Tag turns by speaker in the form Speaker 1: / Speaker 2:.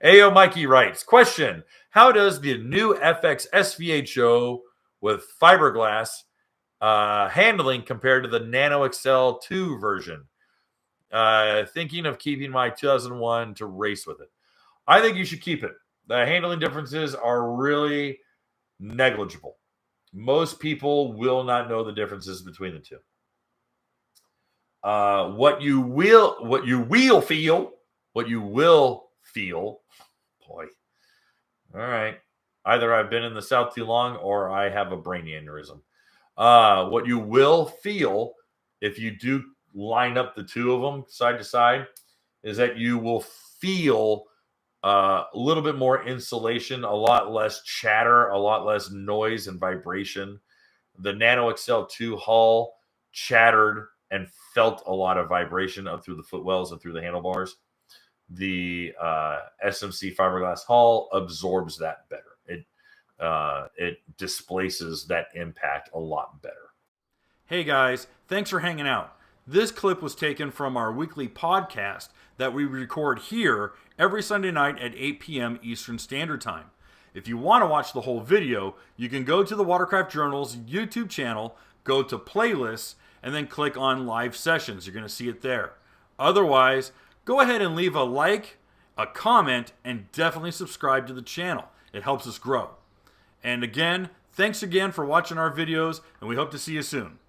Speaker 1: Ayo Mikey writes, question, how does the new FX SVHO with fiberglass handling compared to the NanoXcel2 version? Thinking of keeping my 2001 to race with it. I think you should keep it. The handling differences are really negligible. Most people will not know the differences between the two. What you will feel, boy. All right. Either I've been in the South too long or I have a brain aneurysm. What you will feel if you do line up the two of them side to side is that you will feel a little bit more insulation, a lot less chatter, a lot less noise and vibration. The NanoXcel2 hull chattered and felt a lot of vibration up through the footwells and through the handlebars. The SMC fiberglass hull absorbs that better. It displaces that impact a lot better.
Speaker 2: Hey guys, thanks for hanging out. This clip was taken from our weekly podcast that we record here every Sunday night at 8 p.m. Eastern Standard Time. If you want to watch the whole video, you can go to the Watercraft Journal's YouTube channel, go to playlists, and then click on live sessions. You're going to see it there. Otherwise, go ahead and leave a like, a comment, and definitely subscribe to the channel. It helps us grow. And again, thanks again for watching our videos, and we hope to see you soon.